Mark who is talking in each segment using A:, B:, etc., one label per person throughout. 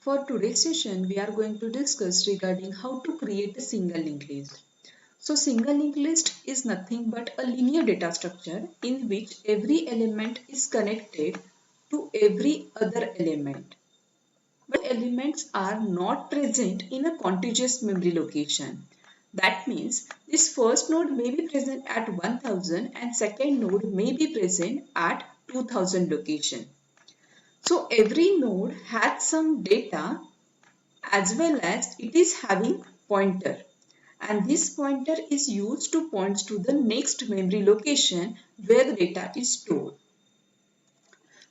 A: For today's session, we are going to discuss regarding how to create a single linked list. So single linked list is nothing but a linear data structure in which every element is connected to every other element. But elements are not present in a contiguous memory location. That means this first node may be present at 1000 and second node may be present at 2000 location. So every node has some data as well as it is having pointer, and this pointer is used to point to the next memory location where the data is stored.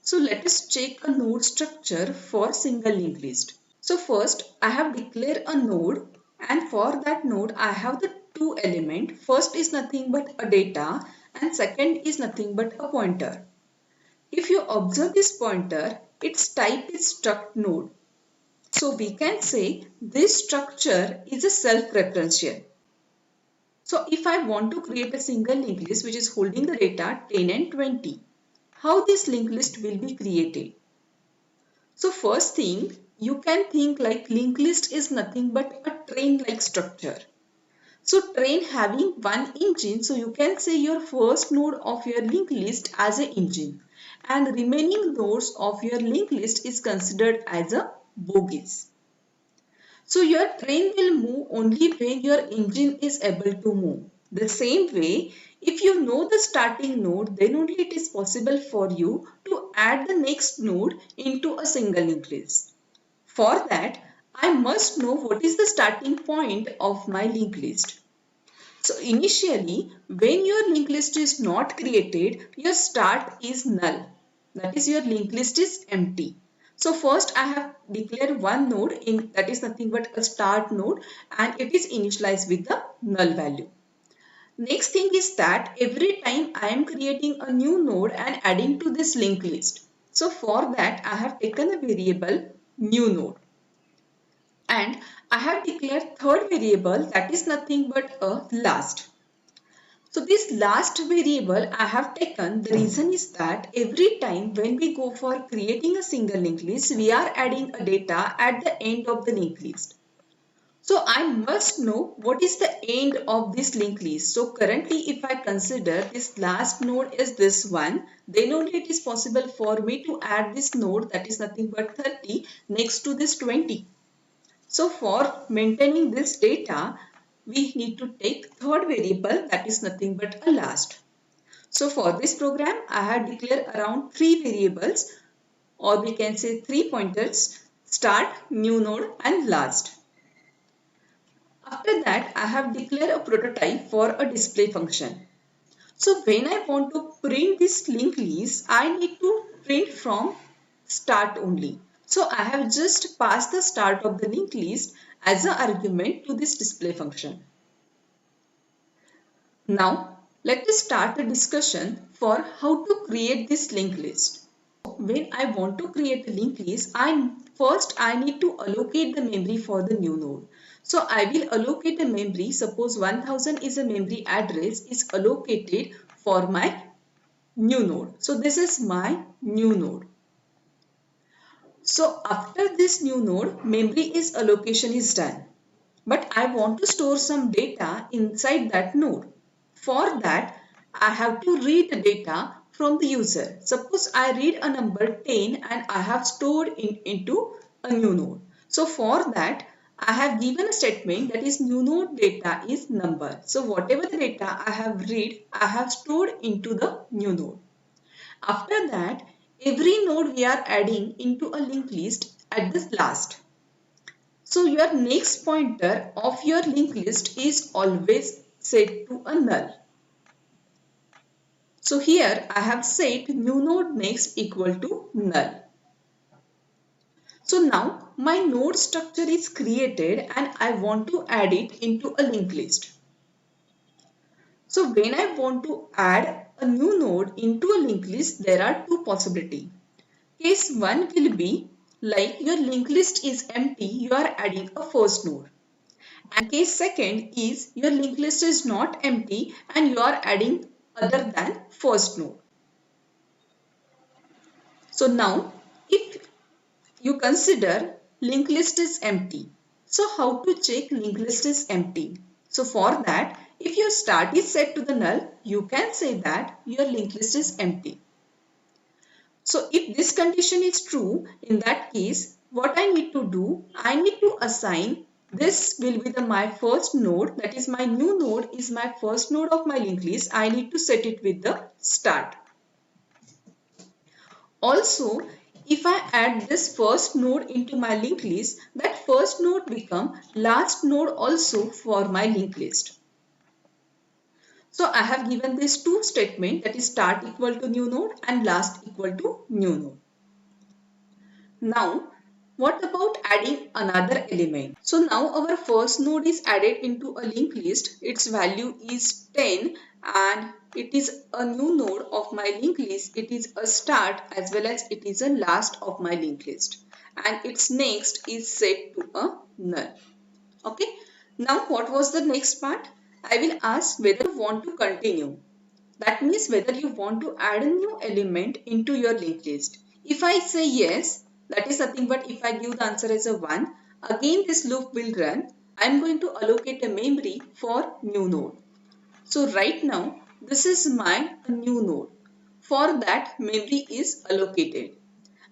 A: So let us check a node structure for single linked list. So first I have declared a node, and for that node I have the two element. First is nothing but a data and second is nothing but a pointer. If you observe this pointer, its type is struct node. So we can say this structure is a self-referential. So if I want to create a single linked list which is holding the data 10 and 20, how this linked list will be created? So first thing, you can think like linked list is nothing but a train-like structure. So train having one engine, so you can say your first node of your linked list as an engine, and remaining nodes of your linked list is considered as a bogies. So your train will move only when your engine is able to move. The same way, if you know the starting node, then only it is possible for you to add the next node into a single linked list. For that, I must know what is the starting point of my linked list. So initially, when your linked list is not created, your start is null. That is, your linked list is empty. So first I have declared one node in that is nothing but a start node, and it is initialized with the null value. Next thing is that every time I am creating a new node and adding to this linked list. So for that I have taken a variable new node, and I have declared third variable that is nothing but a last. So this last variable I have taken, the reason is that every time when we go for creating a single linked list, we are adding a data at the end of the linked list. So I must know what is the end of this linked list. So currently if I consider this last node is this one, then only it is possible for me to add this node that is nothing but 30 next to this 20. So for maintaining this data, we need to take third variable that is nothing but a last. So for this program, I have declared around three variables, or we can say three pointers: start, new node and last. After that, I have declared a prototype for a display function. So when I want to print this linked list, I need to print from start only. So I have just passed the start of the linked list as an argument to this display function. Now let us start the discussion for how to create this linked list. When I want to create a linked list, I need to allocate the memory for the new node. So I will allocate a memory. Suppose 1000 is a memory address is allocated for my new node. So this is my new node. So after this new node, memory allocation is done. But I want to store some data inside that node. For that, I have to read the data from the user. Suppose I read a number 10 and I have stored into a new node. So for that, I have given a statement that is new node data is number. So whatever the data I have read, I have stored into the new node. After that, every node we are adding into a linked list at this last. So your next pointer of your linked list is always set to a null. So here I have set new node next equal to null. So now my node structure is created and I want to add it into a linked list. So when I want to add a new node into a linked list, there are two possibilities. Case 1 will be like your linked list is empty, you are adding a first node. And case second is your linked list is not empty and you are adding other than first node. So now if you consider linked list is empty. So how to check linked list is empty? So for that, if your start is set to the null, you can say that your linked list is empty. So if this condition is true, in that case, what I need to do, I need to assign this will be my first node, that is my new node is my first node of my linked list. I need to set it with the start. Also, if I add this first node into my linked list, that first node become last node also for my linked list. So I have given this two statement, that is start equal to new node and last equal to new node. Now, what about adding another element? So now our first node is added into a linked list. Its value is 10 and it is a new node of my linked list. It is a start as well as it is a last of my linked list. And its next is set to a null. Okay. Now what was the next part? I will ask whether you want to continue. That means whether you want to add a new element into your linked list. If I say yes, that is nothing but if I give the answer as a 1, again this loop will run. I am going to allocate a memory for new node. So right now, this is my new node. For that, memory is allocated.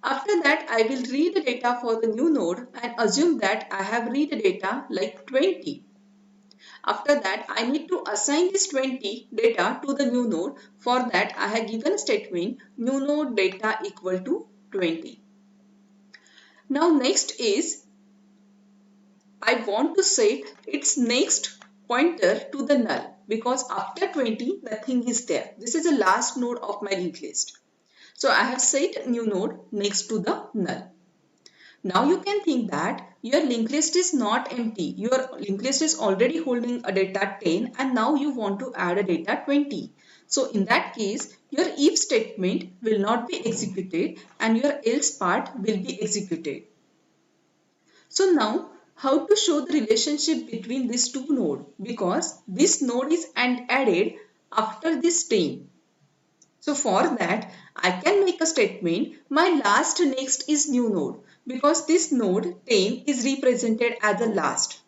A: After that, I will read the data for the new node and assume that I have read the data like 20. After that, I need to assign this 20 data to the new node. For that, I have given a statement new node data equal to 20. Now next is I want to set its next pointer to the null because after 20 nothing is there. This is the last node of my linked list. So I have set new node next to the null. Now you can think that your linked list is not empty. Your linked list is already holding a data 10 and now you want to add a data 20. So in that case, your if statement will not be executed and your else part will be executed. So now how to show the relationship between these two nodes? Because this node is added after this 10. So for that, I can make a statement, my last next is new node because this node 10 is represented as the last.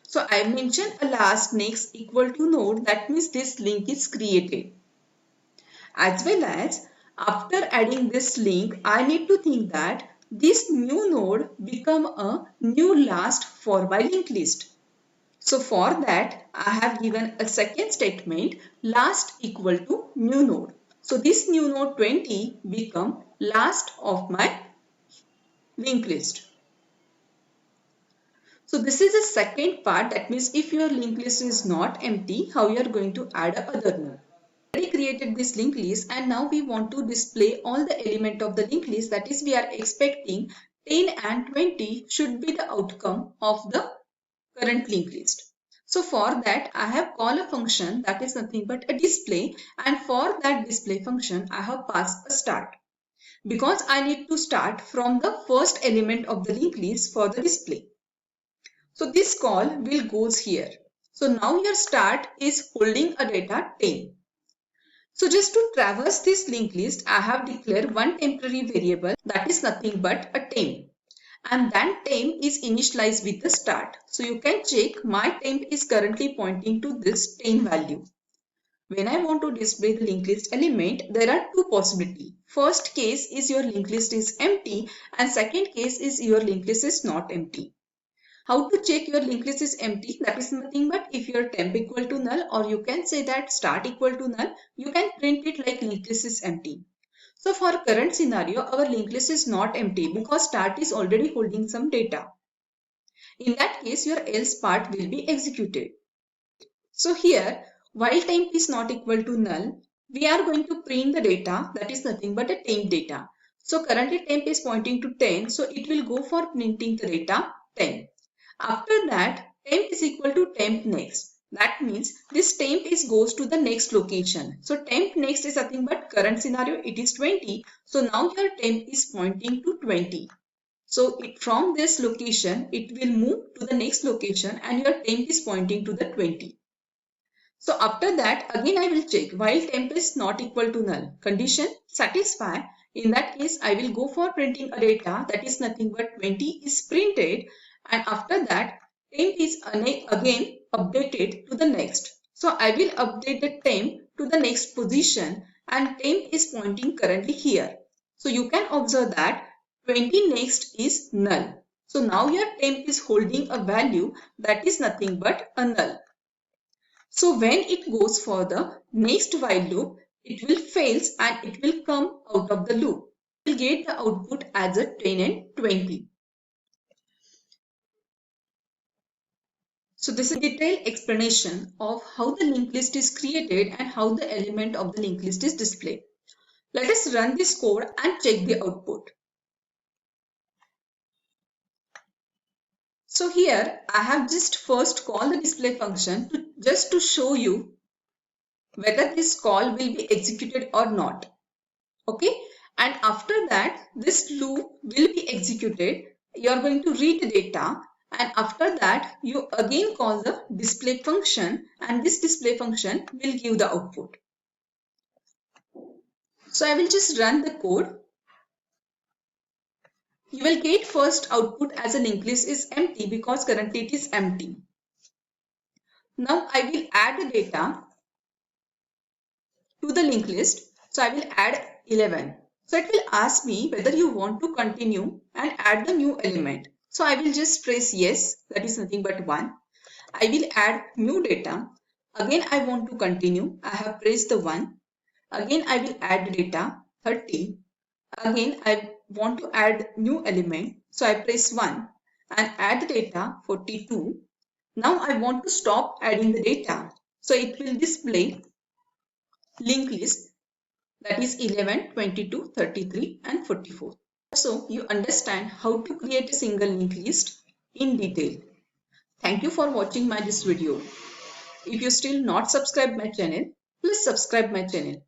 A: So I mentioned a last next equal to node, that means this link is created. As well as after adding this link, I need to think that this new node become a new last for my linked list. So for that, I have given a second statement, last equal to new node. So this new node 20 become last of my linked list. So this is the second part, that means if your linked list is not empty, how you are going to add a other node. We already created this linked list and now we want to display all the element of the linked list, that is we are expecting 10 and 20 should be the outcome of the current linked list. So for that, I have called a function that is nothing but a display, and for that display function, I have passed a start because I need to start from the first element of the linked list for the display. So this call will goes here. So now your start is holding a data 10. So just to traverse this linked list, I have declared one temporary variable that is nothing but a temp. And that temp is initialized with the start. So you can check my temp is currently pointing to this 10 value. When I want to display the linked list element, there are two possibilities. First case is your linked list is empty and second case is your linked list is not empty. How to check your linked list is empty? That is nothing but if your temp equal to null, or you can say that start equal to null, you can print it like linked list is empty. So for current scenario, our linked list is not empty because start is already holding some data. In that case, your else part will be executed. So here, while temp is not equal to null, we are going to print the data that is nothing but a temp data. So currently temp is pointing to 10, so it will go for printing the data 10. After that, temp is equal to temp next. That means this temp is goes to the next location. So temp next is nothing but current scenario, it is 20. So now your temp is pointing to 20. So from this location, it will move to the next location and your temp is pointing to the 20. So after that, again I will check while temp is not equal to null. Condition satisfy In that case, I will go for printing a data that is nothing but 20 is printed, and after that temp is again updated to the next. So I will update the temp to the next position, and temp is pointing currently here. So you can observe that 20 next is null. So now your temp is holding a value that is nothing but a null. So when it goes for the next while loop, it will fails and it will come out of the loop. We will get the output as a 10 and 20. So this is a detailed explanation of how the linked list is created and how the element of the linked list is displayed. Let us run this code and check the output. So here I have just first called the display function just to show you whether this call will be executed or not. Okay, and after that this loop will be executed. You are going to read the data, and after that you again call the display function, and this display function will give the output. So I will just run the code. You will get first output as a linked list is empty because currently it is empty. Now I will add the data to the linked list. So I will add 11. So it will ask me whether you want to continue and add the new element. So I will just press yes, that is nothing but 1. I will add new data. Again I want to continue. I have pressed the 1. Again I will add data 30. Again I want to add new element. So I press 1 and add the data 42. Now I want to stop adding the data. So it will display linked list, that is 11, 22, 33 and 44. So you understand how to create a single linked list in detail. Thank you for watching this video. If you still not subscribed my channel, please subscribe my channel.